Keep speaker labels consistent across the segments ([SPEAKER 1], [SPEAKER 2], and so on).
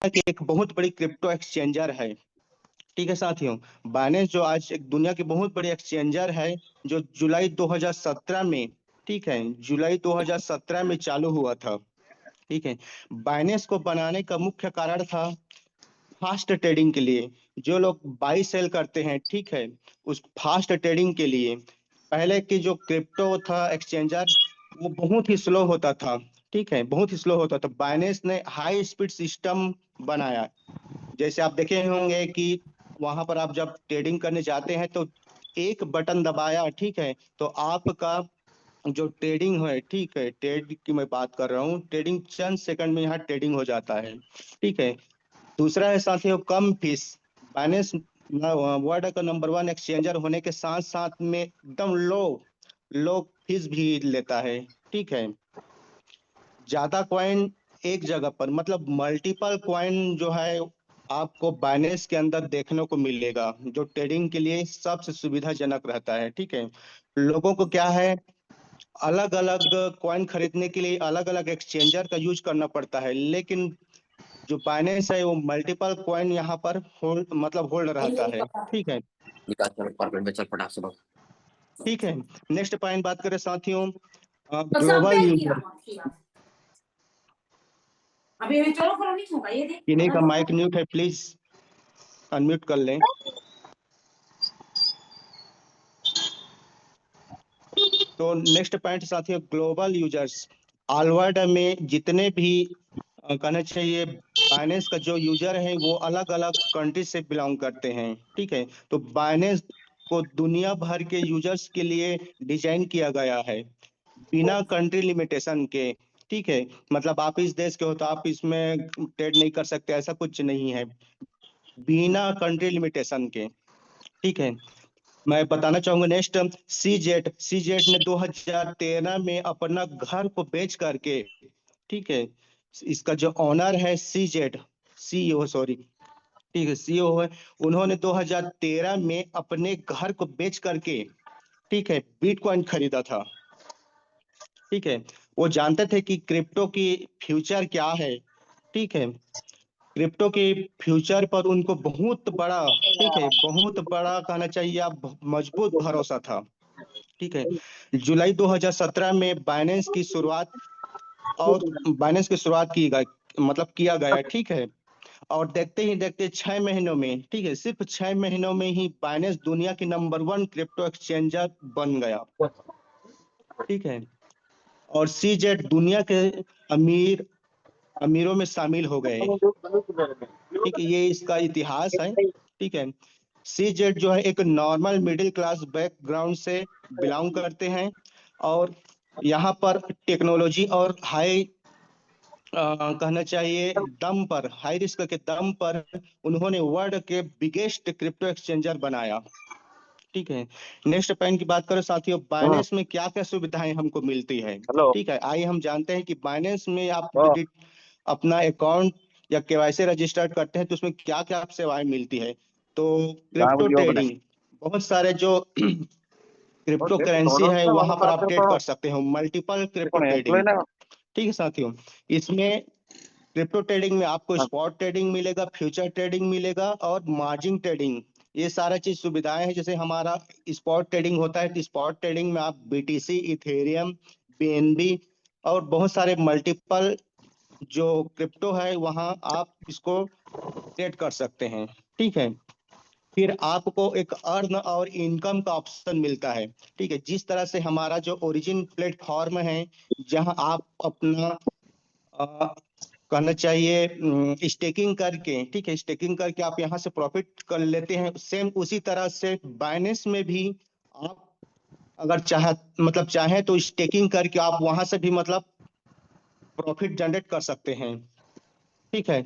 [SPEAKER 1] की एक बहुत बड़ी क्रिप्टो एक्सचेंजर है। ठीक है साथियों, बाइनेंस जो आज एक दुनिया की बहुत बड़ी एक्सचेंजर है, जो जुलाई 2017 में, ठीक है, जुलाई 2017 में चालू हुआ था। ठीक है, बाइनेंस को बनाने का मुख्य कारण था फास्ट ट्रेडिंग के लिए। जो लोग बाई सेल करते हैं, ठीक है, उस फास्ट ट्रेडिंग के लिए। पहले की जो क्रिप्टो था एक्सचेंजर, वो बहुत ही स्लो होता था। ठीक है, बहुत ही स्लो होता था। बाइनेंस ने हाई स्पीड सिस्टम बनाया। जैसे आप देखे होंगे कि वहां पर आप जब ट्रेडिंग करने जाते हैं तो एक बटन दबाया, ठीक है, तो आपका जो ट्रेडिंग है, ठीक है, ट्रेड की मैं बात कर रहा हूँ, ट्रेडिंग चंद सेकंड में यहाँ ट्रेडिंग हो जाता है। ठीक है, दूसरा है साथियों कम फीस। बाइनेंस वर्ल्ड का नंबर वन एक्सचेंजर होने के साथ साथ में एकदम लो लो फीस भी लेता है। ठीक है, ज्यादा कॉइन एक जगह पर, मतलब मल्टीपल कॉइन जो है आपको बाइनेंस के अंदर देखने को मिलेगा, जो ट्रेडिंग के लिए सबसे सुविधाजनक रहता है। ठीक है, लोगों को क्या है, अलग अलग कॉइन खरीदने के लिए अलग अलग एक्सचेंजर का यूज करना पड़ता है, लेकिन जो बाइनेंस है वो मल्टीपल कॉइन यहाँ पर होल्ड, मतलब होल्ड रहता है। ठीक है,
[SPEAKER 2] निकाल चलो कॉर्पोरेट में चल फटाक से बस।
[SPEAKER 1] ठीक है। नेक्स्ट पॉइंट बात करें साथियों,
[SPEAKER 3] तो सब
[SPEAKER 1] ग्लोबल
[SPEAKER 3] बैठ
[SPEAKER 1] यूजर।
[SPEAKER 3] गया अभी चलो करो नहीं होगा ये देख
[SPEAKER 1] किन्हीं का माइक म्यूट है, प्लीज अनम्यूट कर लें। तो नेक्स्ट पॉइंट साथियों, ग्लोबल यूजर्स। ऑल वर्ल्ड में जितने भी कहना चाहिए बाइनेंस का जो यूजर है वो अलग अलग कंट्री से बिलोंग करते हैं। ठीक है, तो बाइनेंस को दुनिया भर के यूजर्स के लिए डिजाइन किया गया है, बिना कंट्री लिमिटेशन के। ठीक है, मतलब आप इस देश के हो तो आप इसमें ट्रेड नहीं कर सकते, ऐसा कुछ नहीं है, बिना कंट्री लिमिटेशन के। ठीक है, मैं बताना चाहूंगा नेक्स्ट, सीजेट ने 2013 में अपना घर को बेच करके, ठीक है, इसका जो ऑनर है सीजेट, सीईओ सॉरी, ठीक है, सीईओ है, उन्होंने 2013 में अपने घर को बेच करके, ठीक है, बिटकॉइन खरीदा था। ठीक है, वो जानते थे कि क्रिप्टो की फ्यूचर क्या है। ठीक है, क्रिप्टो के फ्यूचर पर उनको बहुत बड़ा, ठीक है, बहुत बड़ा कहना चाहिए आप, मजबूत भरोसा था। ठीक है, जुलाई 2017 में बाइनेंस की शुरुआत की गई, मतलब किया गया। ठीक है, और देखते ही देखते 6 महीनों में, ठीक है, सिर्फ 6 महीनों में ही बाइनेंस दुनिया की नंबर वन क्रिप्टो एक्सचेंजर बन गया। ठीक है, और सीजेड दुनिया के अमीरों में शामिल हो गए। ठीक है, ये इसका इतिहास है। ठीक है, सीजेड जो है एक नॉर्मल मिडिल क्लास बैकग्राउंड से बिलोंग करते हैं, और यहाँ पर टेक्नोलॉजी और कहना चाहिए दम पर, हाई रिस्क के दम पर उन्होंने वर्ल्ड के बिगेस्ट क्रिप्टो एक्सचेंजर बनाया। ठीक है, नेक्स्ट पॉइंट की बात करें साथियों, बाइनेंस में क्या क्या सुविधाएं हमको मिलती है। ठीक है, आइए हम जानते हैं कि बाइनेंस में आप यदि अपना अकाउंट या केवाईसी रजिस्टर्ड करते हैं तो उसमें क्या क्या सेवाएं मिलती है। तो क्रिप्टो ट्रेडिंग, बहुत सारे जो क्रिप्टो करेंसी है वहां पर आप ट्रेड कर सकते हो, मल्टीपल क्रिप्टो ट्रेडिंग। ठीक है साथियों, इसमें क्रिप्टो ट्रेडिंग में आपको स्पॉट ट्रेडिंग मिलेगा, फ्यूचर ट्रेडिंग मिलेगा, और मार्जिन ट्रेडिंग, ये सारा चीज सुविधाएं हैं। जैसे हमारा स्पॉट ट्रेडिंग होता है, तो स्पॉट ट्रेडिंग में आप बीटीसी, इथेरियम, बीएनबी और बहुत सारे मल्टीपल जो क्रिप्टो है वहां आप इसको ट्रेड कर सकते हैं। ठीक है, फिर आपको एक अर्न और इनकम का ऑप्शन मिलता है। ठीक है, जिस तरह से हमारा जो ओरिजिन प्लेटफॉर्म है, जहां आप अपना कहना चाहिए स्टेकिंग करके, ठीक है, स्टेकिंग करके आप यहाँ से प्रॉफिट कर लेते हैं, सेम उसी तरह से बाइनेंस में भी आप अगर चाहे तो स्टेकिंग करके आप वहां से भी मतलब प्रॉफिट जनरेट कर सकते हैं। ठीक है,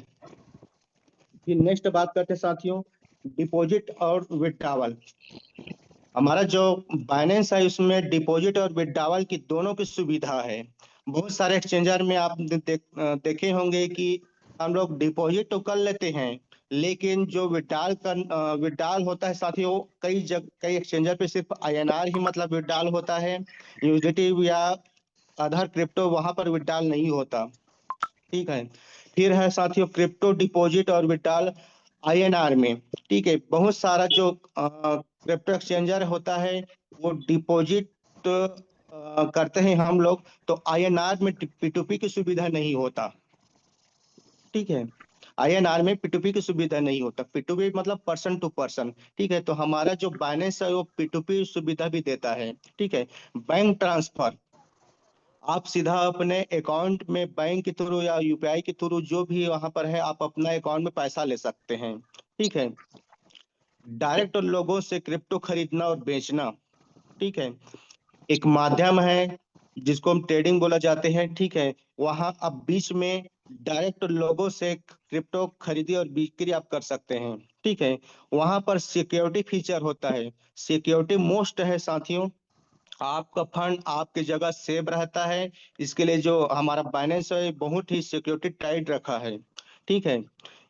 [SPEAKER 1] फिर नेक्स्ट बात करते हैं साथियों, डिपॉजिट और विड्रॉवल। हमारा जो बाइनेंस है उसमें डिपॉजिट और विड्रॉवल की दोनों की सुविधा है। बहुत सारे एक्सचेंजर में आप देखे होंगे कि हम लोग डिपॉजिट तो कर लेते हैं, लेकिन जो विड्रॉल होता है साथियों, कई एक्सचेंजर पे सिर्फ आईएनआर ही मतलब विड्रॉल होता है, यूएसडीटी या अदर क्रिप्टो वहां पर विड्रॉल नहीं होता। ठीक है, फिर है साथियों क्रिप्टो डिपॉजिट ऑर्बिटल INR में। ठीक है, बहुत सारा जो क्रिप्टो एक्सचेंजर होता है वो डिपॉजिट करते हैं हम लोग, तो INR में P2P की सुविधा नहीं होता। ठीक है, INR में P2P की सुविधा नहीं होता। P2P मतलब पर्सन टू पर्सन। ठीक है, तो हमारा जो बाइनेंस है वो P2P सुविधा भी देता है। ठीक है, बैंक ट्रांसफर आप सीधा अपने अकाउंट में बैंक के थ्रू या UPI के थ्रू जो भी वहां पर है आप अपना अकाउंट में पैसा ले सकते हैं। ठीक है, डायरेक्ट लोगों से क्रिप्टो खरीदना और बेचना, ठीक है, एक माध्यम है जिसको हम ट्रेडिंग बोला जाते हैं। ठीक है, वहां आप बीच में डायरेक्ट लोगों से क्रिप्टो खरीदी और बिक्री आप कर सकते हैं। ठीक है, वहां पर सिक्योरिटी फीचर होता है, सिक्योरिटी मोस्ट है साथियों। आपका फंड आपकी जगह सेव रहता है, इसके लिए जो हमारा बाइनेंस है बहुत ही सिक्योरिटी टाइट रखा है। ठीक है,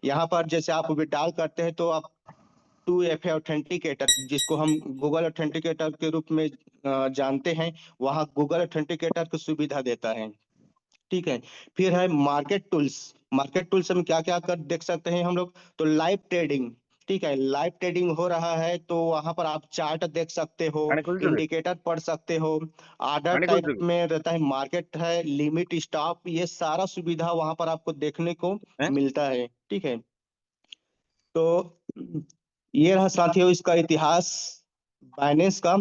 [SPEAKER 1] यहाँ पर जैसे आप विड्रॉल करते हैं तो आप 2FA ऑथेंटिकेटर जिसको हम गूगल ऑथेंटिकेटर के रूप में जानते हैं, वहाँ गूगल ऑथेंटिकेटर की सुविधा देता है। ठीक है, फिर है मार्केट टूल्स। मार्केट टूल्स में क्या क्या कर देख सकते हैं हम लोग, तो लाइव ट्रेडिंग। ठीक है, लाइव ट्रेडिंग हो रहा है तो वहां पर आप चार्ट देख सकते हो, इंडिकेटर पढ़ सकते हो, आर्डर टाइप में रहता है, मार्केट है, लिमिट स्टॉप, ये सारा सुविधा वहां पर आपको देखने को मिलता है। ठीक है, तो ये रहा साथियों इसका इतिहास बाइनेंस का।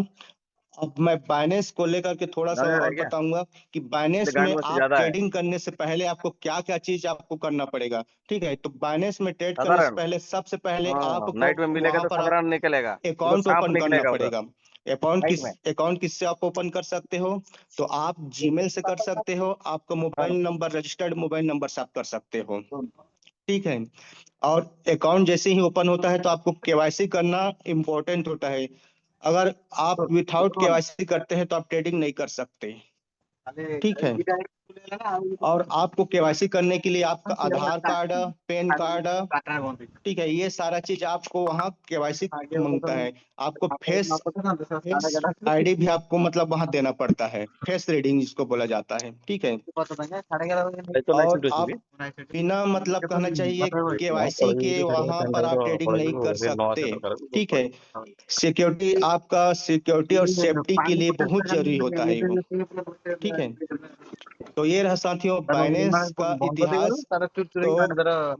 [SPEAKER 1] अब मैं बाइनेंस को लेकर के थोड़ा सा और बताऊंगा कि बाइनेंस में आप ट्रेडिंग करने से पहले आपको क्या क्या चीज आपको करना पड़ेगा। ठीक है, तो बाइनेंस में ट्रेड करने से पहले सबसे पहले आपको वहां पर अकाउंट ओपन करना पड़ेगा। अकाउंट किससे आप ओपन कर सकते हो, तो आप जीमेल से कर सकते हो, आपका mobile number registered mobile number से आप कर सकते हो। ठीक है, और अकाउंट जैसे ही ओपन होता है तो आपको KYC करना इम्पोर्टेंट होता है। अगर आप विथआउट KYC करते हैं तो आप ट्रेडिंग नहीं कर सकते। ठीक है, और आपको KYC करने के लिए आपका आधार कार्ड, पैन कार्ड, ठीक है, ये सारा चीज आपको वहाँ KYC मांगता है। आपको फेस ID भी आपको मतलब वहाँ देना पड़ता है, फेस रीडिंग जिसको बोला जाता है। ठीक है, और आप बिना मतलब कहना चाहिए KYC के वहां पर आप ट्रेडिंग नहीं कर सकते। ठीक है, सिक्योरिटी आपका सिक्योरिटी और सेफ्टी के लिए बहुत जरूरी होता है वो। ठीक है, तो ये रहा साथियों बाइनेंस का इतिहास। तो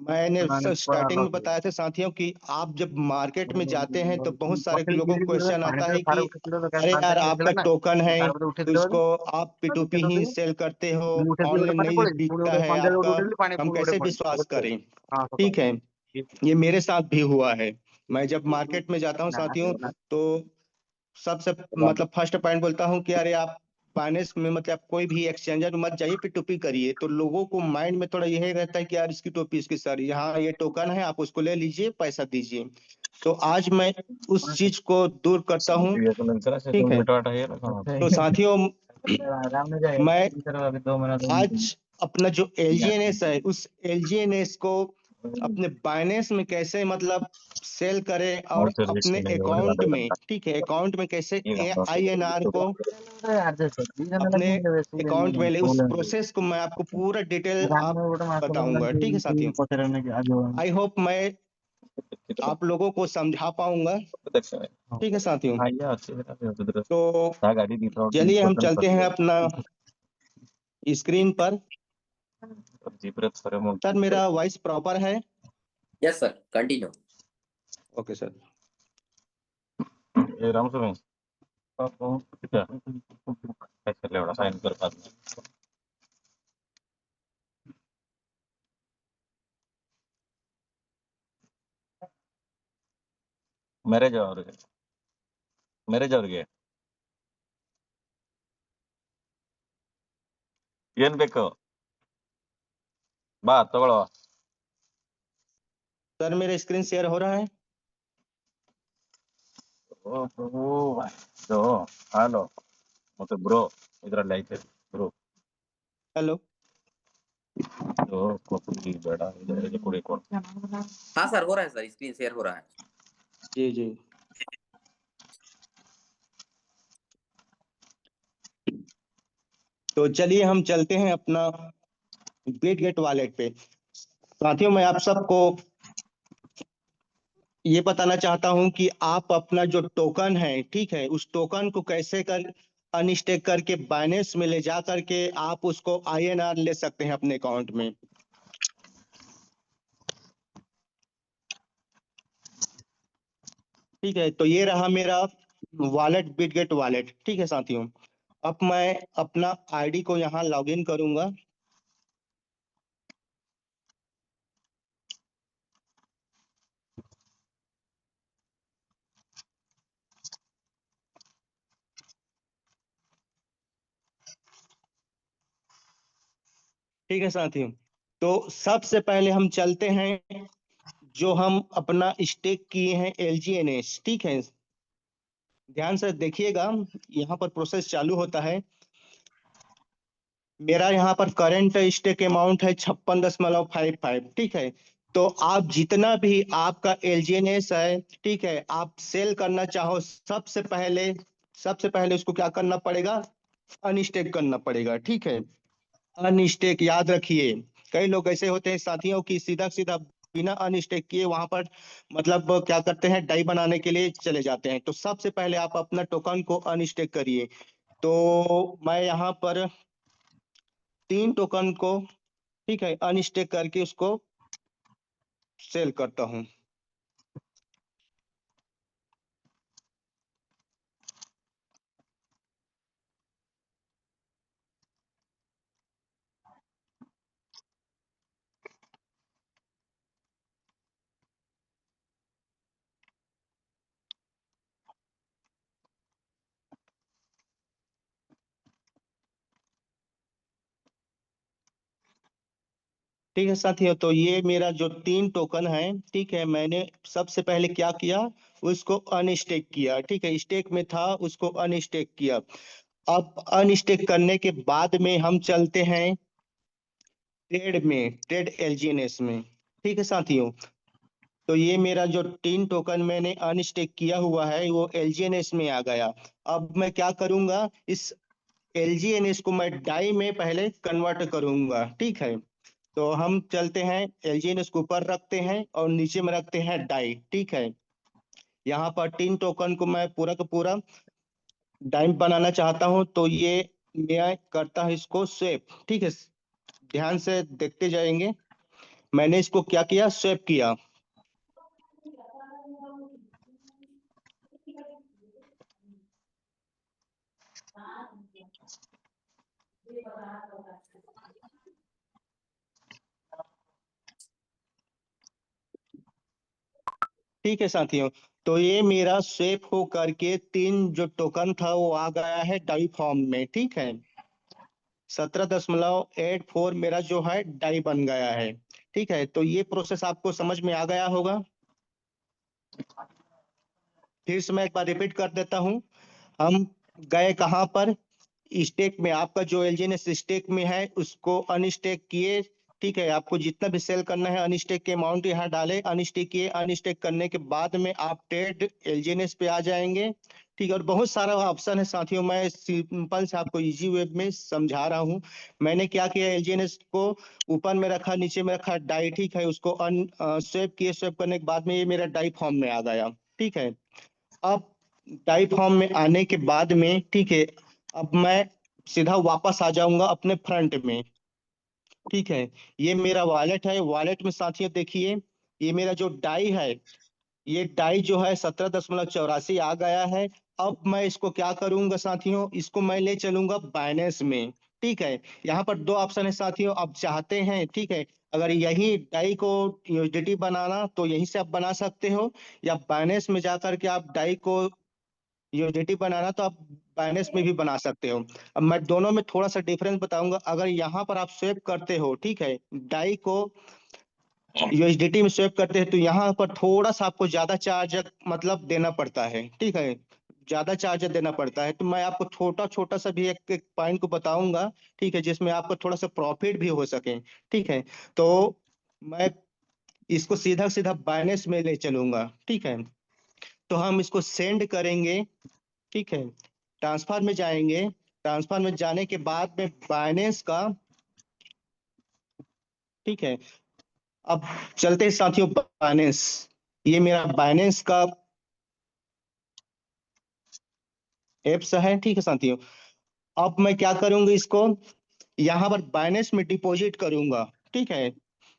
[SPEAKER 1] मैंने स्टार्टिंग में बताया था साथियों कि आप जब मार्केट में जाते हैं तो बहुत सारे लोगों को क्वेश्चन आता है कि अरे यार आपका टोकन है तो इसको आप P2P ही सेल करते हो, ऑनलाइन नहीं बिकता है आपका, हम कैसे विश्वास करें। ठीक है, ये मेरे साथ भी हुआ है। मैं जब मार्केट में जाता हूँ साथियों तो सबसे मतलब फर्स्ट पॉइंट बोलता हूँ कि अरे आप बाइनेंस में मतलब कोई भी एक्सचेंजर में मत जाइए, P2P करिए। तो लोगों को माइंड में थोड़ा यही रहता है कि यार इसकी टोपी इसकी सर, यहाँ ये टोकन है आप उसको ले लीजिए पैसा दीजिए। तो आज मैं उस चीज को दूर करता हूँ। ठीक है, तो साथियों मैं आज अपना जो LGNS है उस LGNS को अपने बाइनेंस में कैसे मतलब सेल करें और अपने अकाउंट में, ठीक है, अकाउंट में कैसे INR को अपने अकाउंट में ले, उस प्रोसेस को मैं आपको पूरा डिटेल आप बताऊंगा। ठीक है साथियों, आई होप मैं आप लोगों को समझा पाऊंगा। ठीक है साथियों, तो चलिए हम चलते हैं अपना स्क्रीन पर। सर मेरा वॉइस प्रॉपर है?
[SPEAKER 2] Yes, sir. Continue.
[SPEAKER 1] Okay sir.
[SPEAKER 4] Marriage ಅವ್ರಿಗೆ ಏನ್ ಬೇಕು ಬಾ ತಗೊಳ್ಳೋ.
[SPEAKER 1] सर मेरा स्क्रीन शेयर हो रहा है?
[SPEAKER 4] ಓ ಪ್ರಭು ಇದು ಹಲೋ ಮತ್ತೆ ಬ್ರೋ ಇದ್ರಲ್ಲಿ ಐತೆ ಬ್ರೋ
[SPEAKER 1] हेलो,
[SPEAKER 4] ಇದು ಕೊಪ್ಪಳಿ ಬೇಡ ಇದು ಕುಡಿ ಕೊಡು.
[SPEAKER 2] हाँ सर, हो रहा है सर, स्क्रीन शेयर हो रहा है।
[SPEAKER 1] जी जी। तो चलिए हम चलते हैं अपना बिटगेट वॉलेट पे। साथियों मैं आप सबको ये बताना चाहता हूं कि आप अपना जो टोकन है, ठीक है, उस टोकन को कैसे कर अनस्टेक करके बाइनेंस में ले जा करके आप उसको आईएनआर ले सकते हैं अपने अकाउंट में। ठीक है, तो ये रहा मेरा वॉलेट, बिटगेट वॉलेट। ठीक है साथियों, अब मैं अपना आईडी को यहाँ लॉगिन करूंगा। ठीक है साथियों, तो सबसे पहले हम चलते हैं जो हम अपना स्टेक किए हैं एलजीएनएस। ठीक है, ध्यान से देखिएगा, यहाँ पर प्रोसेस चालू होता है। मेरा यहाँ पर करंट स्टेक अमाउंट है 56.55। ठीक है, तो आप जितना भी आपका एलजीएनएस है, ठीक है, आप सेल करना चाहो, सबसे पहले उसको क्या करना पड़ेगा, अनस्टेक करना पड़ेगा। ठीक है, अनस्टेक याद रखिए। कई लोग ऐसे होते हैं साथियों की सीधा सीधा बिना अनस्टेक किए वहां पर मतलब क्या करते हैं, डाई बनाने के लिए चले जाते हैं। तो सबसे पहले आप अपना टोकन को अनस्टेक करिए। तो मैं यहाँ पर 3 टोकन को, ठीक है, अनस्टेक करके उसको सेल करता हूँ। ठीक है साथियों, तो ये मेरा जो 3 टोकन है, ठीक है, मैंने सबसे पहले क्या किया, उसको अनस्टेक किया। ठीक है, स्टेक में था उसको अनस्टेक किया। अब अनस्टेक करने के बाद में हम चलते हैं ट्रेड एलजीएनएस में। ठीक है साथियों, तो ये मेरा जो 3 टोकन मैंने अनस्टेक किया हुआ है वो एलजीएनएस में आ गया। अब मैं क्या करूंगा, इस एलजीएनएस को मैं डाई में पहले कन्वर्ट करूंगा। ठीक है, तो हम चलते हैं एलजीएनएस को ऊपर रखते हैं और नीचे में रखते हैं डाई। ठीक है, यहाँ पर 3 टोकन को मैं पूरा का पूरा डाई बनाना चाहता हूँ, तो ये मैं करता हूँ इसको स्वेप। ठीक है, ध्यान से देखते जाएंगे, मैंने इसको क्या किया, स्वेप किया। ठीक है साथियों, तो ये मेरा स्वेप हो करके 3 जो टोकन था वो आ गया है डाई फॉर्म में। ठीक है, 17.84 मेरा जो है डाई बन गया है। ठीक है, तो ये प्रोसेस आपको समझ में आ गया होगा। फिर से मैं एक बार रिपीट कर देता हूँ। हम गए कहाँ पर, स्टेक में, आपका जो एलजीएनएस स्टेक में है उसको अनस्टेक किए। ठीक है, आपको जितना भी सेल करना है अनस्टेक के अमाउंट यहाँ डाले, अनस्टेक किए। अनस्टेक करने के बाद में आप ट्रेड एलजीएनएस पे आ जाएंगे। ठीक है, और बहुत सारा ऑप्शन है साथियों, मैं सिंपल से आपको इजी वे में समझा रहा हूँ। मैंने क्या किया, एलजीएनएस को ऊपर में रखा, नीचे में रखा डाई। ठीक है, उसको स्वेप किए, स्वेप करने के बाद में ये मेरा डाई फॉर्म में आ गया। ठीक है, अब डाई फॉर्म में आने के बाद में, ठीक है, अब मैं सीधा वापस आ जाऊंगा अपने फ्रंट में। ठीक है, ये मेरा वॉलेट है। वॉलेट में साथियों देखिए, ये मेरा जो डाई है, ये डाई जो है 17.84 आ गया है। अब मैं इसको क्या करूंगा साथियों, इसको मैं ले चलूंगा बाइनेंस में। ठीक है, यहाँ पर 2 ऑप्शन है साथियों, आप चाहते हैं, ठीक है, अगर यही डाई को यूएसडीटी बनाना तो यहीं से आप बना सकते हो, या बाइनेंस में जाकर के आप डाई को यूएसडीटी बनाना तो आप बाइनेंस में भी बना सकते हो। अब मैं दोनों में थोड़ा सा डिफरेंस बताऊंगा। अगर यहाँ पर आप स्वेप करते हो, ठीक है, डाई को यूएसडीटी में स्वेप करते हैं, तो यहाँ पर थोड़ा सा आपको ज्यादा चार्ज मतलब देना पड़ता है। ठीक है, ज्यादा चार्ज देना पड़ता है। तो मैं आपको छोटा छोटा सा भी एक एक पॉइंट को बताऊंगा, ठीक है, जिसमें आपको थोड़ा सा प्रॉफिट भी हो सके। ठीक है, तो मैं इसको सीधा सीधा बाइनेंस में ले चलूंगा। ठीक है, तो हम इसको सेंड करेंगे। ठीक है, ट्रांसफर में जाएंगे। ट्रांसफर में जाने के बाद में बाइनेंस का, ठीक है, अब चलते हैं साथियों बाइनेंस। ये मेरा बाइनेंस का एप्स है, ठीक है साथियों। अब मैं क्या करूंगा, इसको यहाँ पर बाइनेंस में डिपॉजिट करूंगा, ठीक है।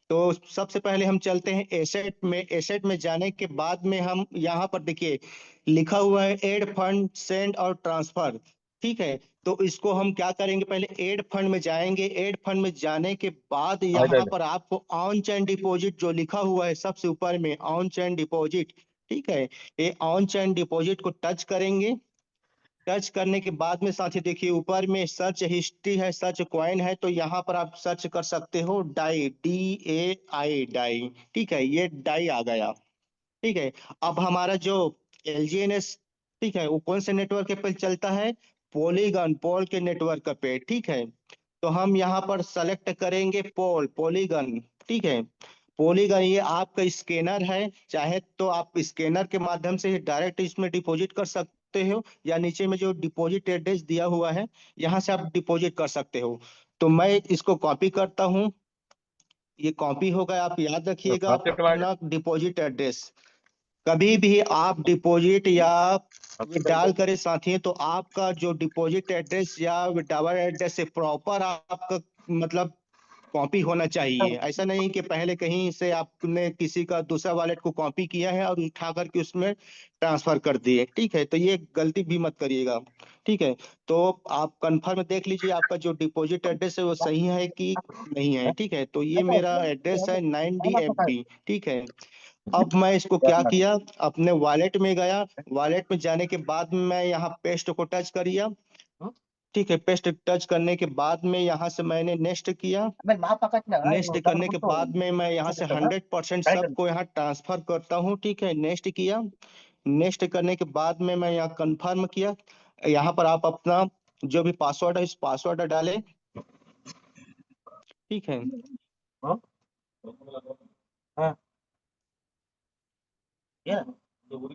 [SPEAKER 1] तो सबसे पहले हम चलते हैं एसेट में। एसेट में जाने के बाद में हम यहाँ पर देखिए लिखा हुआ है एड फंड, सेंड और ट्रांसफर, ठीक है। तो इसको हम क्या करेंगे, पहले एड फंड में जाएंगे। एड फंड में जाने के बाद यहाँ पर आपको ऑन चेन डिपॉजिट जो लिखा हुआ है सबसे ऊपर में, ऑन चेन डिपॉजिट, ठीक है। ये ऑन चेन डिपॉजिट को टच करेंगे। टच करने के बाद में साथी देखिए ऊपर में सर्च हिस्ट्री है, सर्च कॉइन है, तो यहाँ पर आप सर्च कर सकते हो डाई, DAI, डाई, ठीक है। ये डाई आ गया, ठीक है। अब हमारा जो LGNS, ठीक है, वो कौन से नेटवर्क पे चलता है, पॉलीगन, पॉल के नेटवर्क पे, ठीक है। तो हम यहाँ पर सेलेक्ट करेंगे पॉलीगन, ठीक है। पॉलीगन ये आपका स्कैनर है, चाहे तो आप स्कैनर के माध्यम से ही डायरेक्ट इसमें डिपॉजिट कर सकते हो, या नीचे में जो डिपॉजिट एड्रेस दिया हुआ है यहाँ से आप डिपॉजिट कर सकते हो। तो मैं इसको कॉपी करता हूँ, ये कॉपी हो गया। आप याद रखिएगा अपना डिपॉजिट एड्रेस। कभी भी आप डिपॉजिट या विड्रॉल करें साथी, तो आपका जो डिपॉजिट एड्रेस या विड्रॉल एड्रेस से प्रॉपर आपका मतलब कॉपी होना चाहिए। ऐसा नहीं कि पहले कहीं से आपने किसी का दूसरा वॉलेट को कॉपी किया है और उठा करके उसमें ट्रांसफर कर दिए, ठीक है। तो ये गलती भी मत करिएगा, ठीक है। तो आप कंफर्म देख लीजिए आपका जो डिपॉजिट एड्रेस है वो सही है कि नहीं है, ठीक है। तो ये मेरा एड्रेस है 9DFB, ठीक है। अब मैं इसको क्या किया, अपने वॉलेट में गया। वॉलेट में जाने के बाद मैं यहाँ पेस्ट को टच करिया, ठीक है। पेस्ट टच करने के बाद में यहाँ से मैंने नेक्स्ट किया। नेक्स्ट करने के बाद में मैं यहाँ से 100% सबको यहाँ ट्रांसफर करता हूँ, ठीक है। नेक्स्ट किया। नेक्स्ट करने के बाद में मैं यहाँ कंफर्म किया। यहाँ पर आप अपना जो भी पासवर्ड है इस पासवर्ड डालें, ठीक है।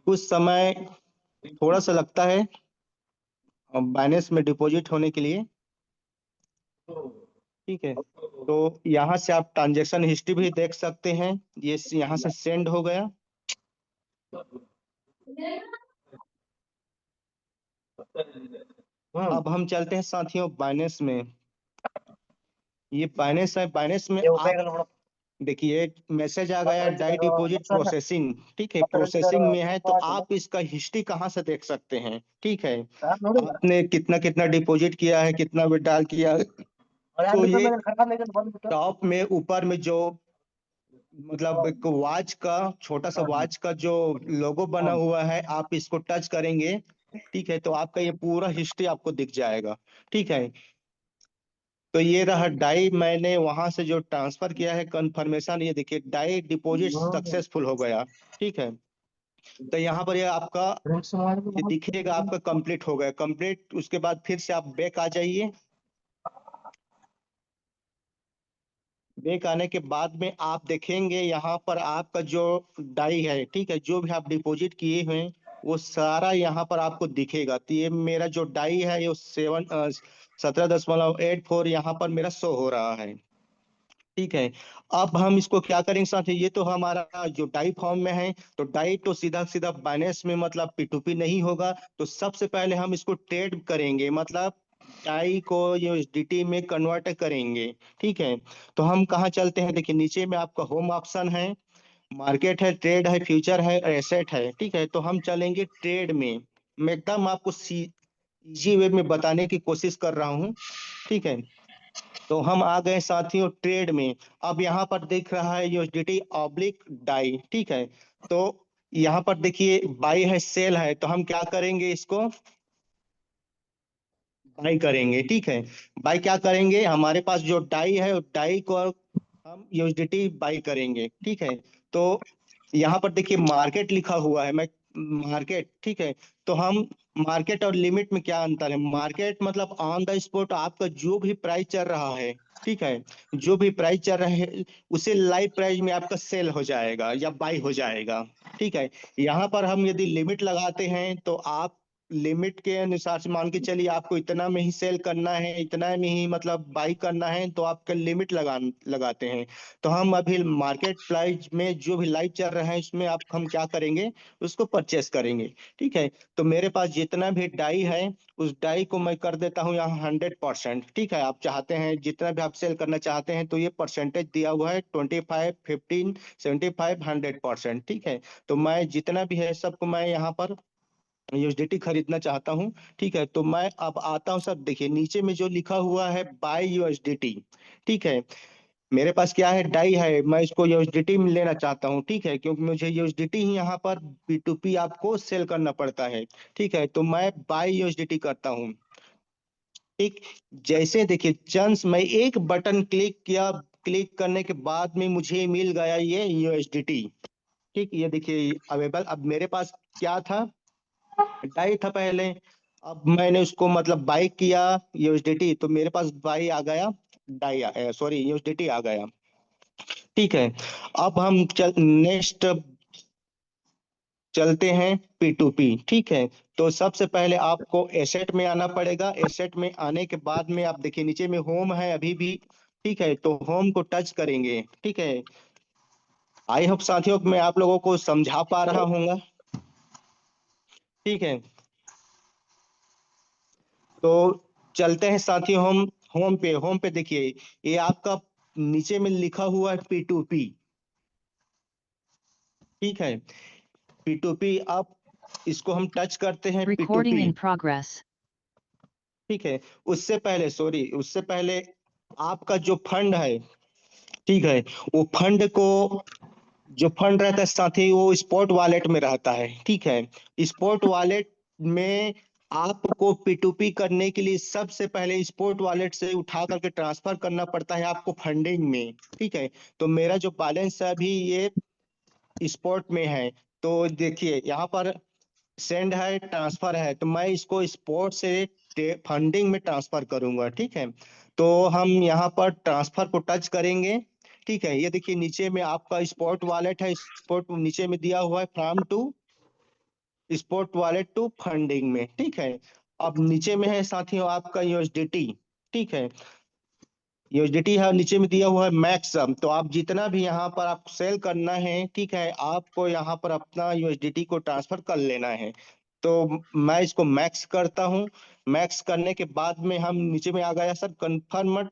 [SPEAKER 1] कुछ समय थोड़ा सा लगता है बाइनेंस में डिपॉजिट होने के लिए, ठीक है। तो यहाँ से आप ट्रांजैक्शन हिस्ट्री भी देख सकते हैं, ये यहाँ से सेंड हो गया। अब हम चलते हैं साथियों बाइनेंस में। ये बाइनेंस है, बाइनेंस में आप देखिए मैसेज आ गया डाई डिपॉजिट प्रोसेसिंग, ठीक है। प्रोसेसिंग में है, तो आप इसका हिस्ट्री कहाँ से देख सकते हैं, ठीक है। आपने कितना कितना डिपॉजिट किया है, कितना विड्रॉल किया है। तो ये टॉप में ऊपर में जो मतलब एक वॉच का छोटा सा वॉच का जो लोगो बना हुआ है, आप इसको टच करेंगे, ठीक है। तो आपका ये पूरा हिस्ट्री आपको दिख जाएगा, ठीक है। तो ये रहा डाई, मैंने वहां से जो ट्रांसफर किया है कंफर्मेशन, ये देखिए डाई डिपॉजिट सक्सेसफुल हो गया, ठीक है। तो यहाँ पर ये आपका ये दिखेगा आपका कंप्लीट हो गया, कंप्लीट। उसके बाद फिर से आप बैक आ जाइए। बैक आने के बाद में आप देखेंगे यहाँ पर आपका जो डाई है, ठीक है, जो भी आप डिपॉजिट किए हुए हैं वो सारा यहाँ पर आपको दिखेगा। तो ये मेरा जो डाई है ये 17.84 यहाँ पर मेरा शो हो रहा है, ठीक है। अब हम इसको क्या करेंगे साथी, ये तो हमारा जो डाई फॉर्म में है, तो डाई तो सीधा सीधा बाइनेंस में मतलब P2P नहीं होगा। तो सबसे पहले हम इसको ट्रेड करेंगे, मतलब डाई को USDT में कन्वर्ट करेंगे, ठीक है। तो हम कहाँ चलते हैं, देखिए नीचे में आपका होम ऑप्शन है, मार्केट है, ट्रेड है, फ्यूचर है, एसेट है, ठीक है। तो हम चलेंगे ट्रेड में। मैं एकदम आपको इजी वे में बताने की कोशिश कर रहा हूँ, ठीक है। तो हम आ गए साथियों ट्रेड में। अब यहाँ पर दिख रहा है USDT ऑब्लिक डाई, ठीक है। तो यहाँ पर देखिए बाई है, सेल है, तो हम क्या करेंगे, इसको बाई करेंगे, ठीक है। बाई क्या करेंगे, हमारे पास जो डाई है उस डाई को हम USDT बाई करेंगे, ठीक है। तो यहाँ पर देखिए मार्केट लिखा हुआ है, मैं मार्केट, ठीक है। तो हम मार्केट और लिमिट में क्या अंतर है, मार्केट मतलब ऑन द स्पॉट आपका जो भी प्राइस चल रहा है, ठीक है, जो भी प्राइस चल रहा है उसे लाइव प्राइस में आपका सेल हो जाएगा या बाई हो जाएगा, ठीक है। यहाँ पर हम यदि लिमिट लगाते हैं तो आप लिमिट के अनुसार से मान के चलिए आपको इतना में ही सेल करना है, इतना में ही मतलब बाई करना है, तो आपका लिमिट लगाते हैं। तो हम अभी मार्केट प्राइस में जो भी लाइव चल रहा है इसमें हम क्या करेंगे, उसको परचेस करेंगे। ठीक है, तो मेरे पास जितना भी डाई है उस डाई को मैं कर देता हूँ यहाँ 100%। ठीक है, आप चाहते हैं जितना भी आप सेल करना चाहते हैं तो ये परसेंटेज दिया हुआ है 25, 15, 75, 100%। ठीक है, तो मैं जितना भी है सबको मैं यहाँ पर यूएसडीटी खरीदना चाहता हूँ। ठीक है, तो मैं अब आता हूँ सर, देखिए नीचे में जो लिखा हुआ है बाय यूएसडीटी। ठीक है, मेरे पास क्या है, डाई है, मैं इसको यूएसडीटी में लेना चाहता हूँ। ठीक है, क्योंकि मुझे यूएसडीटी ही यहाँ पर P2P आपको सेल करना पड़ता है। ठीक है, तो मैं बाय यूएसडीटी करता हूँ। ठीक, जैसे देखिए चांस मैं एक बटन क्लिक किया, क्लिक करने के बाद में मुझे मिल गया ये यूएसडीटी। ठीक, ये देखिए अवेलेबल। अब मेरे पास क्या था, डाई था पहले, अब मैंने उसको मतलब बाई किया यूएसडीटी, तो मेरे पास बाई आ गया, सॉरी यूएसडीटी आ गया। ठीक है, अब हम नेक्स्ट चलते हैं P2P। ठीक है, तो सबसे पहले आपको एसेट में आना पड़ेगा। एसेट में आने के बाद में आप देखिए नीचे में होम है अभी भी। ठीक है, तो होम को टच करेंगे। ठीक है, आई होप साथियों मैं आप लोगों को समझा पा रहा हूँगा। ठीक है, तो चलते हैं साथियों हम होम पे देखिए ये आपका नीचे में लिखा हुआ है P2P। ठीक है, P2P, आप इसको हम टच करते हैं
[SPEAKER 5] Recording
[SPEAKER 1] P2P।
[SPEAKER 5] in progress.
[SPEAKER 1] ठीक है, उससे पहले आपका जो फंड है, ठीक है, वो फंड को, जो फंड रहता है साथी वो स्पॉट वॉलेट में रहता है। ठीक है, स्पॉट वॉलेट में आपको P2P करने के लिए सबसे पहले स्पॉट वॉलेट से उठा करके ट्रांसफर करना पड़ता है आपको फंडिंग में। ठीक है, तो मेरा जो बैलेंस है अभी ये स्पॉट में है, तो देखिए यहाँ पर सेंड है, ट्रांसफर है, तो मैं इसको स्पॉट से फंडिंग में ट्रांसफर करूंगा। ठीक है, तो हम यहाँ पर ट्रांसफर को टच करेंगे। ठीक है, ये देखिए नीचे में आपका स्पॉट वॉलेट है, स्पॉट नीचे में दिया हुआ है from to spot wallet to funding में। ठीक है, अब नीचे में है साथियों आपका यूएसडीटी। ठीक है, यूएसडीटी है, नीचे में दिया हुआ है मैक्सम, तो आप जितना भी यहाँ पर आप सेल करना है, ठीक है, आपको यहाँ पर अपना यूएसडीटी को ट्रांसफर कर लेना है। तो मैं इसको मैक्स करता हूँ। मैक्स करने के बाद में हम नीचे में आ गया सर कंफर्म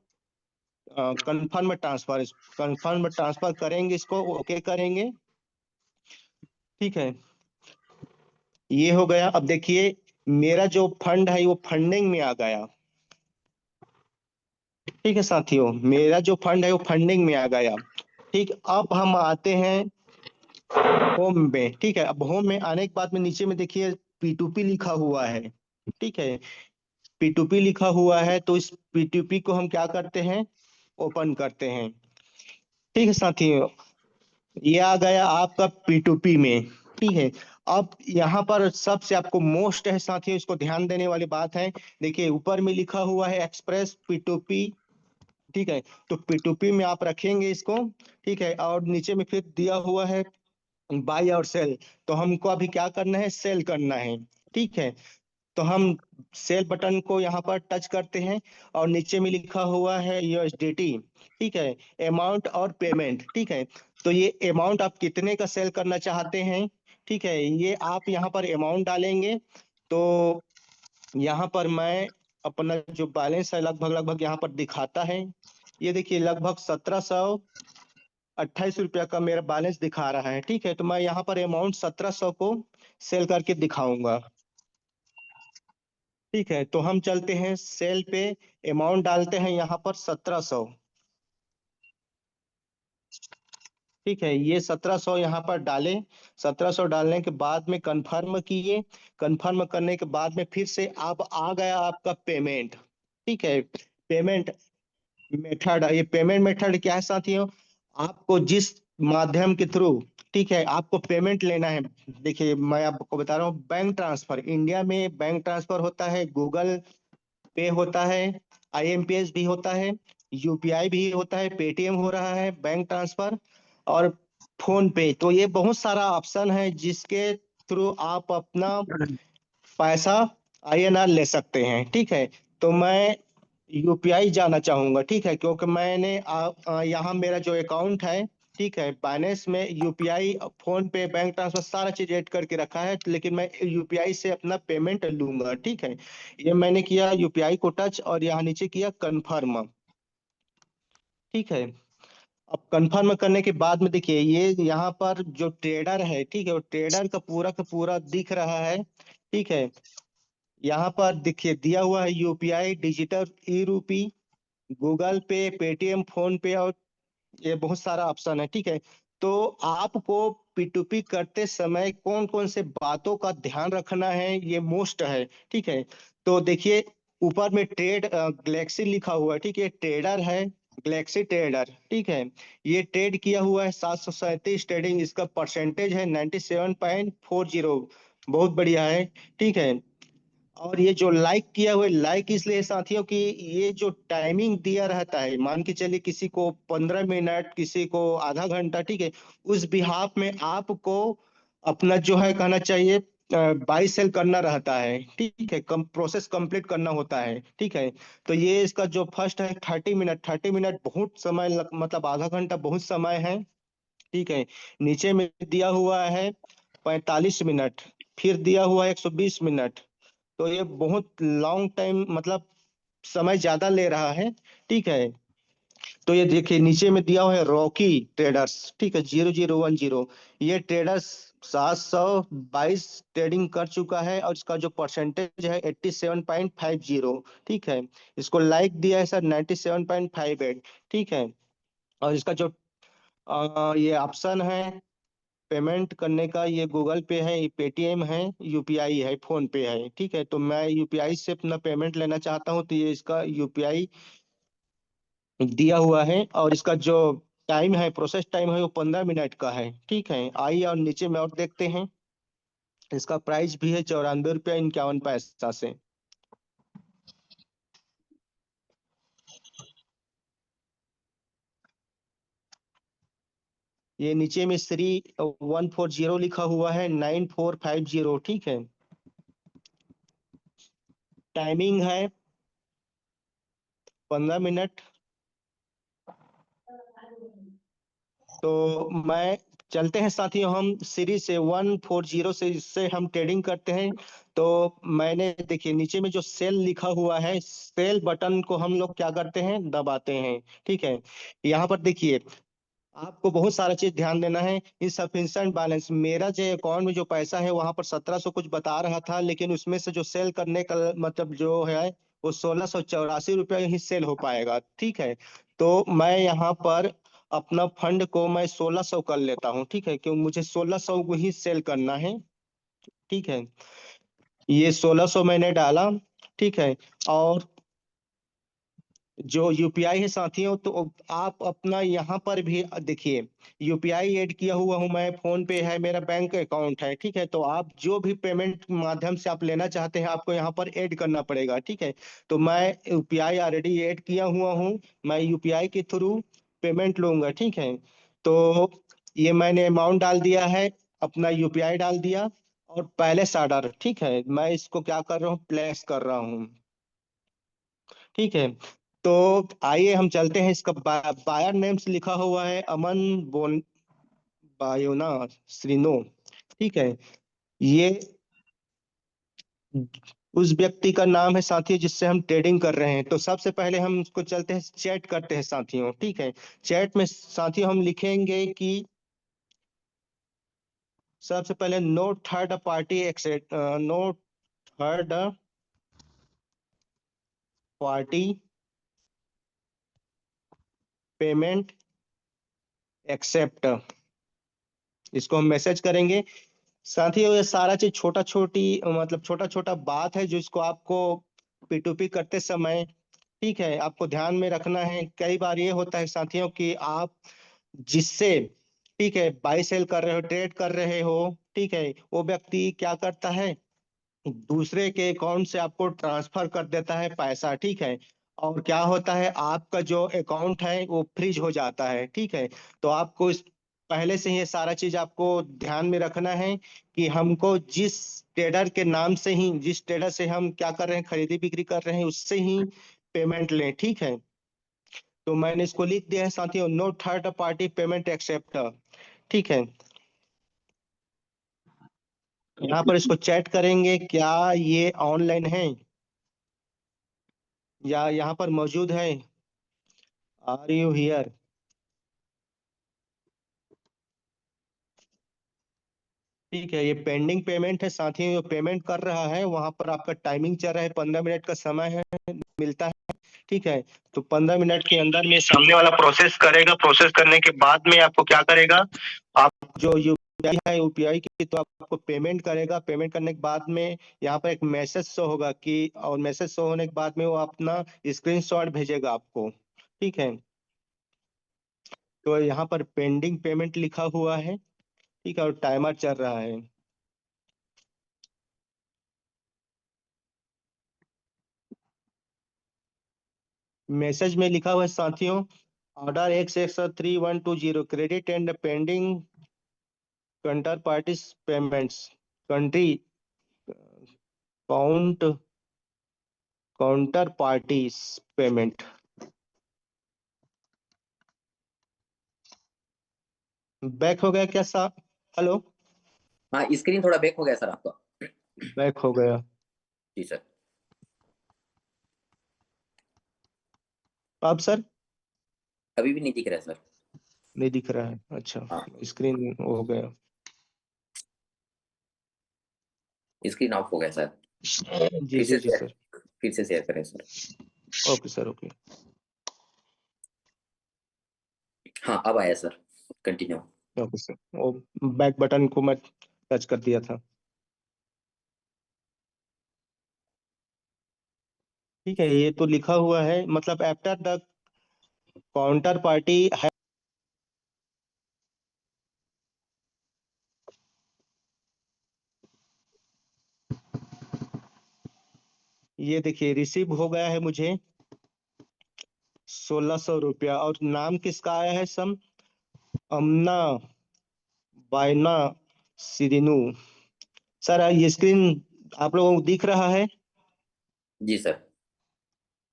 [SPEAKER 1] ट्रांसफर करेंगे, इसको ओके करेंगे। ठीक है, ये हो गया। अब देखिए मेरा जो फंड है वो फंडिंग में आ गया। ठीक है साथियों, मेरा जो फंड है वो फंडिंग में आ गया। ठीक, अब हम आते हैं होम में। ठीक है, अब होम में आने के बाद में नीचे में देखिए P2P लिखा हुआ है। ठीक है, P2P लिखा हुआ है, तो इस P2P को हम क्या करते हैं, ओपन करते हैं। ठीक है साथियों, ये आ गया आपका P2P में। ठीक है, अब यहाँ पर सबसे आपको मोस्ट है साथियों, इसको ध्यान देने वाली बात है। देखिए ऊपर में लिखा हुआ है एक्सप्रेस P2P। ठीक है, तो P2P में आप रखेंगे इसको। ठीक है, और नीचे में फिर दिया हुआ है बाय और सेल, तो हमको अभी क्या करना है, सेल करना है। ठीक है, तो हम सेल बटन को यहाँ पर टच करते हैं और नीचे में लिखा हुआ है यूएसडीटी। ठीक है, अमाउंट और पेमेंट। ठीक है, तो ये अमाउंट आप कितने का सेल करना चाहते हैं। ठीक है, ये आप यहाँ पर अमाउंट डालेंगे। तो यहाँ पर मैं अपना जो बैलेंस है लगभग लगभग यहाँ पर दिखाता है, ये देखिए लगभग 1728 रुपया का मेरा बैलेंस दिखा रहा है। ठीक है, तो मैं यहाँ पर अमाउंट 1700 को सेल करके दिखाऊंगा। ठीक है, तो हम चलते हैं सेल पे, अमाउंट डालते हैं यहाँ पर 1700। ठीक है, ये 1700 यहाँ पर डाले। 1700 डालने के बाद में कंफर्म किए। कंफर्म करने के बाद में फिर से आप आ गया आपका पेमेंट। ठीक है, पेमेंट मेथड, ये पेमेंट मेथड क्या है साथियों, आपको जिस माध्यम के थ्रू, ठीक है, आपको पेमेंट लेना है। देखिए मैं आपको बता रहा हूँ, बैंक ट्रांसफर, इंडिया में बैंक ट्रांसफर होता है, गूगल पे होता है, आईएमपीएस भी होता है, यूपीआई भी होता है, पेटीएम हो रहा है, बैंक ट्रांसफर और फोन पे। तो ये बहुत सारा ऑप्शन है जिसके थ्रू आप अपना पैसा INR ले सकते हैं। ठीक है, तो मैं यूपीआई जाना चाहूंगा। ठीक है, क्योंकि मैंने यहाँ मेरा जो अकाउंट है, ठीक है, बाइनेंस में यूपीआई, फोन पे, बैंक ट्रांसफर सारा चीज ऐड करके रखा है, लेकिन मैं यूपीआई से अपना पेमेंट लूंगा। ठीक है, ये मैंने किया यूपीआई को टच और यहाँ नीचे किया कन्फर्म। ठीक है, अब कंफर्म करने के बाद में देखिए ये यहाँ पर जो ट्रेडर है, ठीक है, वो ट्रेडर का पूरा दिख रहा है। ठीक है, यहाँ पर देखिए दिया हुआ है यूपीआई, डिजिटल ई रूपी, गूगल पे, पेटीएम, फोन पे, और ये बहुत सारा ऑप्शन है। ठीक है, तो आपको P2P करते समय कौन कौन से बातों का ध्यान रखना है, ये मोस्ट है। ठीक है, तो देखिए ऊपर में ट्रेड गैलेक्सी लिखा हुआ है। ठीक है, ट्रेडर है, गैलेक्सी ट्रेडर। ठीक है, ये ट्रेड किया हुआ है 737 ट्रेडिंग, इसका परसेंटेज है 97.40, बहुत बढ़िया है। ठीक है, और ये जो लाइक किया हुआ है, लाइक इसलिए साथियों कि ये जो टाइमिंग दिया रहता है, मान के चलिए किसी को 15 मिनट, किसी को आधा घंटा, ठीक है, उस बिहाफ में आपको अपना जो है कहना चाहिए बाई सेल करना रहता है। ठीक है, प्रोसेस कंप्लीट करना होता है। ठीक है, तो ये इसका जो फर्स्ट है 30 मिनट, 30 मिनट बहुत समय मतलब आधा घंटा बहुत समय है। ठीक है, नीचे में दिया हुआ है 45 मिनट, फिर दिया हुआ है 120 मिनट, तो ये बहुत लॉन्ग टाइम मतलब समय ज्यादा ले रहा है। ठीक है, तो ये देखिए नीचे में दिया हुआ है रॉकी ट्रेडर्स। ठीक है, 0010, ये ट्रेडर्स 722 ट्रेडिंग कर चुका है और इसका जो परसेंटेज है 87.50। ठीक है, इसको लाइक दिया है सर 97.58। ठीक है, और इसका जो ये ऑप्शन है पेमेंट करने का, ये गूगल पे है, ये पेटीएम है, यूपीआई है, फोन पे है। ठीक है, तो मैं यूपीआई से अपना पेमेंट लेना चाहता हूँ, तो ये इसका यूपीआई दिया हुआ है, और इसका जो टाइम है, प्रोसेस टाइम है, वो 15 मिनट का है। ठीक है, आइए और नीचे में और देखते हैं। इसका प्राइस भी है 94 रुपया 51 पैसा से। ये नीचे में 3140 लिखा हुआ है 9450। ठीक है, टाइमिंग है 15 मिनट। तो मैं चलते हैं साथियों, हम सीरीज से 140 से इससे हम ट्रेडिंग करते हैं। तो मैंने देखिए नीचे में जो सेल लिखा हुआ है, सेल बटन को हम लोग क्या करते हैं, दबाते हैं। ठीक है, यहाँ पर देखिए आपको बहुत सारा चीज ध्यान देना है। इनसफिशिएंट बैलेंस, मेरा जो अकाउंट में जो पैसा है वहां पर 1700 कुछ बता रहा था, लेकिन उसमें से जो सेल करने का मतलब जो है वो 1684 रुपया ही सेल हो पाएगा। ठीक है, तो मैं यहाँ पर अपना फंड को मैं 1600 कर लेता हूँ। ठीक है, क्योंकि मुझे 1600 को ही सेल करना है। ठीक है, ये 1600 मैंने डाला। ठीक है, और जो यूपीआई है साथियों, तो आप अपना यहाँ पर भी देखिए यूपीआई ऐड किया हुआ हूँ मैं, फोन पे है, मेरा बैंक अकाउंट है। ठीक है, तो आप जो भी पेमेंट माध्यम से आप लेना चाहते हैं आपको यहाँ पर ऐड करना पड़ेगा। ठीक है, तो मैं यूपीआई ऑलरेडी ऐड किया हुआ हूँ, मैं यूपीआई के थ्रू पेमेंट लूंगा। ठीक है, तो ये मैंने अमाउंट डाल दिया है, अपना यूपीआई डाल दिया, और पहले से ऑर्डर, ठीक है, मैं इसको क्या कर रहा हूँ, प्लेस कर रहा हूँ। ठीक है, तो आइए हम चलते हैं। इसका बायर नेम्स लिखा हुआ है अमन बोन बायोना श्रीनो। ठीक है, ये उस व्यक्ति का नाम है साथियों जिससे हम ट्रेडिंग कर रहे हैं। तो सबसे पहले हम उसको चलते हैं, चैट करते हैं साथियों। ठीक है, चैट में साथियों हम लिखेंगे कि सबसे पहले no third party accept, no third party payment accept, इसको हम मैसेज करेंगे। साथियों ये सारा चीज छोटा छोटी मतलब छोटा छोटा बात है जो इसको आपको P2P करते समय, ठीक है, आपको ध्यान में रखना है। कई बार ये होता है साथियों कि आप जिससे, ठीक है, बाई सेल कर रहे हो, ट्रेड कर रहे हो, ठीक है, वो व्यक्ति क्या करता है, दूसरे के अकाउंट से आपको ट्रांसफर कर देता है पैसा। ठीक है, और क्या होता है, आपका जो अकाउंट है वो फ्रीज हो जाता है। ठीक है, तो आपको इस पहले से ही ये सारा चीज आपको ध्यान में रखना है कि हमको जिस ट्रेडर के नाम से ही, जिस ट्रेडर से हम क्या कर रहे हैं, खरीदी बिक्री कर रहे हैं, उससे ही पेमेंट लें। ठीक है, तो मैंने इसको लिख दिया है साथियों, no third party payment accept. ठीक है, यहाँ पर इसको चैट करेंगे, क्या ये ऑनलाइन है या यहाँ पर मौजूद है, आर यू हियर। ठीक है, ये पेंडिंग पेमेंट है साथियों, जो पेमेंट कर रहा है वहां पर आपका टाइमिंग चल रहा है, 15 मिनट का समय है, मिलता है। ठीक है, तो 15 मिनट के अंदर में सामने वाला प्रोसेस करेगा, प्रोसेस करने के बाद में आपको क्या करेगा, आप जो यूपीआई है, यूपीआई की तो आपको पेमेंट करेगा, पेमेंट करने के बाद में यहाँ पर एक मैसेज शो होगा कि, और मैसेज शो होने के बाद में वो अपना स्क्रीनशॉट भेजेगा आपको। ठीक है, तो यहाँ पर पेंडिंग पेमेंट लिखा हुआ है। ठीक है, और टाइमर चल रहा है। मैसेज में लिखा हुआ है साथियों, order X31220 credit and pending counter parties payments, country counter parties payment. Back हो गया क्या साहब? हेलो,
[SPEAKER 2] हाँ, स्क्रीन थोड़ा बैक हो गया सर आपका।
[SPEAKER 1] बैक हो गया।
[SPEAKER 2] जी सर।
[SPEAKER 1] अब सर
[SPEAKER 2] अभी भी नहीं दिख रहा है सर।
[SPEAKER 1] नहीं दिख रहा है, अच्छा,
[SPEAKER 2] हाँ,
[SPEAKER 1] स्क्रीन हो गया।
[SPEAKER 2] स्क्रीन ऑफ हो गया सर।
[SPEAKER 1] जी जी जी सर,
[SPEAKER 2] फिर से शेयर करें सर।
[SPEAKER 1] Okay sir, okay.
[SPEAKER 2] हाँ, अब आया सर, कंटिन्यू।
[SPEAKER 1] ओके सर, वो बैक बटन को मैं टच कर दिया था। ठीक है, ये तो लिखा हुआ है, मतलब आफ्टर द काउंटर पार्टी है, ये देखिए रिसीव हो गया है मुझे 1600 रुपया, और नाम किसका आया है, सम अमना बायना सिरिनू। सर ये स्क्रीन आप लोगों को दिख रहा है?
[SPEAKER 2] जी सर।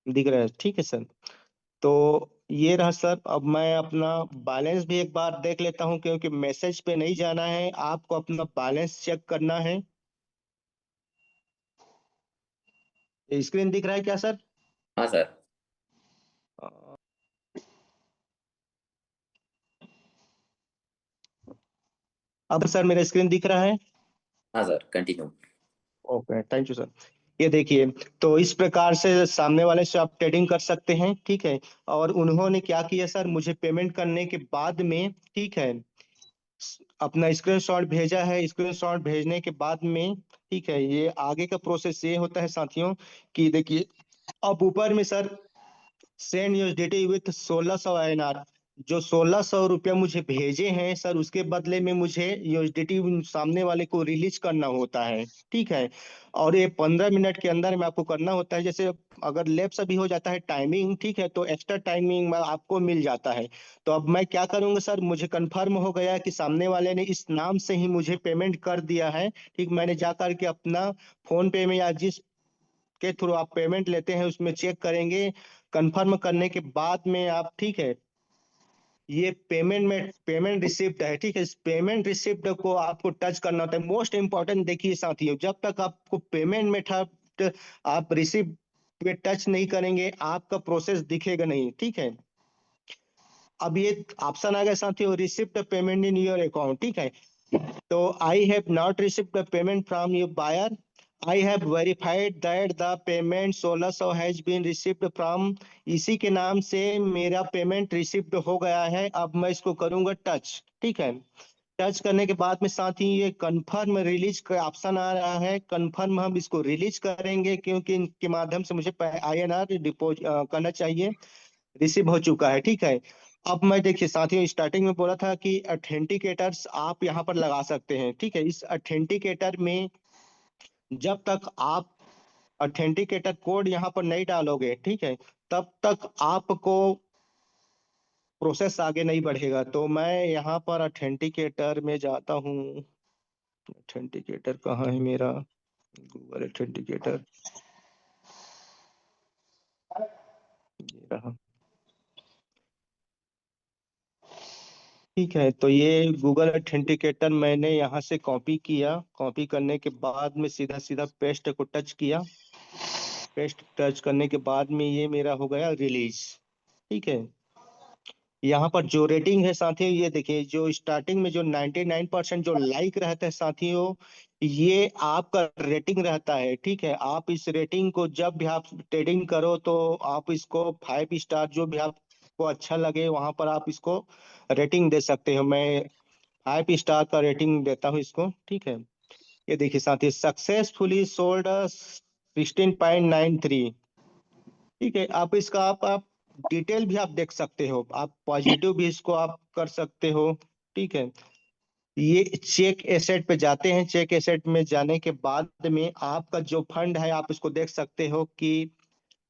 [SPEAKER 1] दिख रहा है, ठीक है सर। तो ये रहा सर, अब मैं अपना बैलेंस भी एक बार देख लेता हूं, क्योंकि मैसेज पे नहीं जाना है, आपको अपना बैलेंस चेक करना है। स्क्रीन दिख रहा है क्या सर?
[SPEAKER 2] हाँ सर।
[SPEAKER 1] अब सर मेरा स्क्रीन दिख रहा है?
[SPEAKER 2] हाँ sir, continue.
[SPEAKER 1] Okay, thank you sir. ये देखिए, तो इस प्रकार से सामने वाले से आप ट्रेडिंग कर सकते हैं। ठीक है, और उन्होंने क्या किया सर, मुझे पेमेंट करने के बाद में, ठीक है, अपना स्क्रीनशॉट भेजा है। स्क्रीनशॉट भेजने के बाद में, ठीक है, ये आगे का प्रोसेस ये होता है साथियों कि देखिए, अब ऊपर में sir send USDT with 1600 INR, जो 1600 रुपया मुझे भेजे हैं सर, उसके बदले में मुझे यूएसडीटी सामने वाले को रिलीज करना होता है। ठीक है, और ये 15 मिनट के अंदर में आपको करना होता है। जैसे अगर लेप्स अभी हो जाता है टाइमिंग, ठीक है, तो एक्स्ट्रा टाइमिंग में आपको मिल जाता है। तो अब मैं क्या करूंगा सर, मुझे कंफर्म हो गया कि सामने वाले ने इस नाम से ही मुझे पेमेंट कर दिया है। ठीक, मैंने जा करके अपना फोन पे में या जिस के थ्रू आप पेमेंट लेते हैं उसमें चेक करेंगे। कंफर्म करने के बाद में आप, ठीक है, ये पेमेंट रिसिप्ट है। ठीक है, इस पेमेंट रिसिप्ट को आपको टच करना होता है। मोस्ट इंपॉर्टेंट देखिए साथियों, जब तक आपको पेमेंट मेथड आप रिसिप्ट पे टच नहीं करेंगे, आपका प्रोसेस दिखेगा नहीं। ठीक है, अब ये ऑप्शन आ गया साथियों, receipt payment in your account. ठीक है, तो I have not received the payment from your buyer, I have verified that the payment 1600 has been received from, इसी के नाम से मेरा पेमेंट रिसीव्ड हो गया है। अब मैं इसको करूंगा टच। ठीक है, टच करने के बाद में साथ ही ये कंफर्म रिलीज का ऑप्शन आ रहा है, कंफर्म हम इसको रिलीज करेंगे, क्योंकि इनके माध्यम से मुझे INR डिपोजिट करना चाहिए। रिसीव हो चुका है। ठीक है, अब मैं देखिए साथियों, स्टार्टिंग में बोला था कि ऑथेंटिकेटर्स आप यहाँ पर लगा सकते हैं। ठीक है, इस ऑथेंटिकेटर में जब तक आप ऑथेंटिकेटर कोड यहाँ पर नहीं डालोगे, ठीक है, तब तक आपको प्रोसेस आगे नहीं बढ़ेगा। तो मैं यहाँ पर ऑथेंटिकेटर में जाता हूँ। ऑथेंटिकेटर कहाँ है मेरा? गूगल ऑथेंटिकेटर, ये रहा। ठीक है, तो ये गूगल ऑथेंटिकेटर मैंने यहाँ से कॉपी किया। कॉपी करने के बाद में सीधा सीधा पेस्ट को टच किया। पेस्ट टच करने के बाद में ये मेरा हो गया रिलीज। ठीक है, यहाँ पर जो रेटिंग है साथियों, ये देखिए, जो स्टार्टिंग में जो 99% जो लाइक रहता है साथियों, ये आपका रेटिंग रहता है। ठीक है, आप इस रेटिंग को जब भी आप ट्रेडिंग करो तो आप इसको 5 स्टार, जो भी आपको अच्छा लगे वहां पर आप इसको रेटिंग दे सकते हो। मैं 5 स्टार का रेटिंग देता हूँ इसको। ठीक है, ये देखिए साथियों, सक्सेसफुली सोल्ड 16.93। ठीक है, आप इसका आप डिटेल भी आप देख सकते हो, आप पॉजिटिव भी इसको आप कर सकते हो। ठीक है, ये चेक एसेट पे जाते हैं। चेक एसेट में जाने के बाद में आपका जो फंड है आप इसको देख सकते हो कि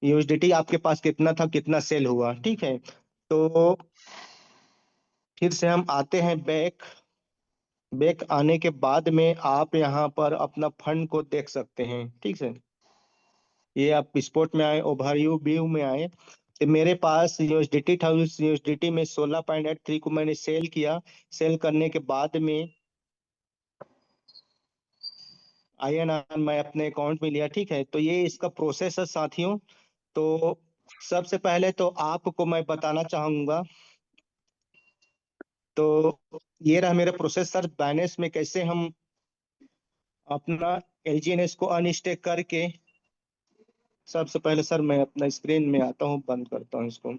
[SPEAKER 1] यूएसडीटी आपके पास कितना था, कितना सेल हुआ। ठीक है, तो फिर से हम आते हैं बैक। बैक आने के बाद में आप यहाँ पर अपना फंड को देख सकते हैं। ठीक है, ये आप स्पोर्ट में आए, ओवरव्यू व्यू में आए, तो मेरे पास यूएसडीटी था। उस यूएसडीटी में 16.83 को मैंने सेल किया। सेल करने के बाद में INR मैं अपने अकाउंट में लिया। ठीक है, तो ये इसका प्रोसेस है साथियों। तो सबसे पहले तो आपको मैं बताना चाहूंगा, तो ये रहा मेरा प्रोसेस सर, बाइनेंस में कैसे हम अपना LGNS को अनस्टेक करके। सबसे पहले सर मैं अपना स्क्रीन में आता हूँ, बंद करता हूँ इसको।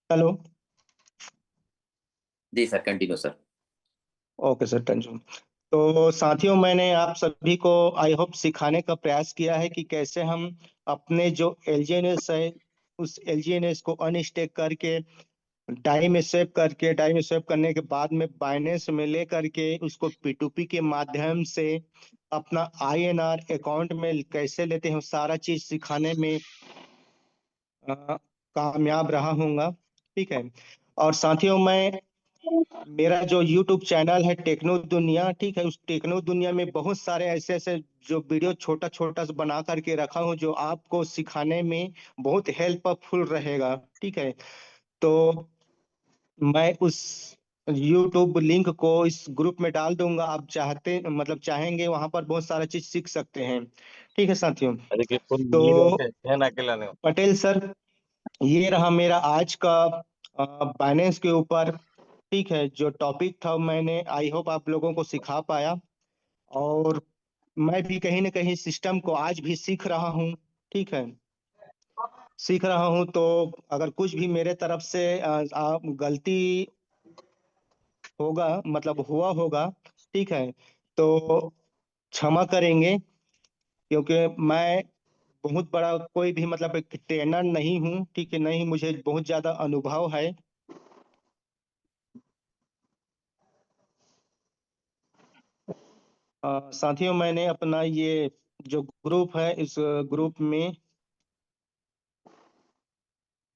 [SPEAKER 1] हेलो।
[SPEAKER 2] जी sir, continue sir.
[SPEAKER 1] Okay sir, thank you. तो साथियों, मैंने आप सभी को आई होप सिखाने का प्रयास किया है कि कैसे हम अपने जो LGNS है उस LGNS को अनस्टेक करके टाइम स्वेप करके, टाइम स्वेप करने के बाद में बाइनेंस में ले करके उसको P2P के माध्यम से अपना INR अकाउंट में कैसे लेते हैं, सारा चीज सिखाने में कामयाब रहा हूँगा। ठीक है, और साथियों मैं, मेरा जो YouTube चैनल है टेक्नो दुनिया, ठीक है, उस टेक्नो दुनिया में बहुत सारे ऐसे ऐसे जो वीडियो छोटा छोटा सा बना करके रखा हूँ जो आपको सिखाने में बहुत हेल्पफुल रहेगा। ठीक है, तो मैं उस YouTube लिंक को इस ग्रुप में डाल दूंगा। आप चाहते मतलब चाहेंगे वहां पर बहुत सारा चीज सीख सकते हैं। ठीक है साथियों।
[SPEAKER 4] ಅದಕ್ಕೆ ಫುಲ್
[SPEAKER 1] तो
[SPEAKER 4] ನೀರು ಅಂತೆ ಏನ್ ಹಾಕಿಲ್ಲ ನೀವು
[SPEAKER 1] पटेल सर, ये रहा मेरा आज का बाइनेंस के ऊपर। ठीक है, जो टॉपिक था मैंने आई होप आप लोगों को सिखा पाया, और मैं भी कहीं ना कहीं सिस्टम को आज भी सीख रहा हूँ। ठीक है, सीख रहा हूँ। तो अगर कुछ भी मेरे तरफ से गलती होगा, मतलब हुआ होगा, ठीक है, तो क्षमा करेंगे, क्योंकि मैं बहुत बड़ा कोई भी मतलब एक ट्रेनर नहीं हूँ। ठीक है, नहीं मुझे बहुत ज्यादा अनुभव है। साथियों, मैंने अपना ये जो ग्रुप है, इस ग्रुप में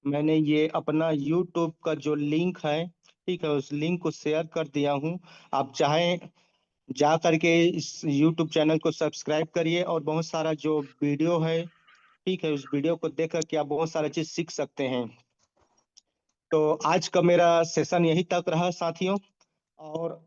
[SPEAKER 1] मैंने ये अपना YouTube का जो लिंक है, ठीक है, उस लिंक को शेयर कर दिया हूँ। आप चाहें जा करके इस YouTube चैनल को सब्सक्राइब करिए, और बहुत सारा जो वीडियो है, ठीक है, उस वीडियो को देख करके आप बहुत सारा चीज सीख सकते हैं। तो आज का मेरा सेशन यही तक रहा साथियों, और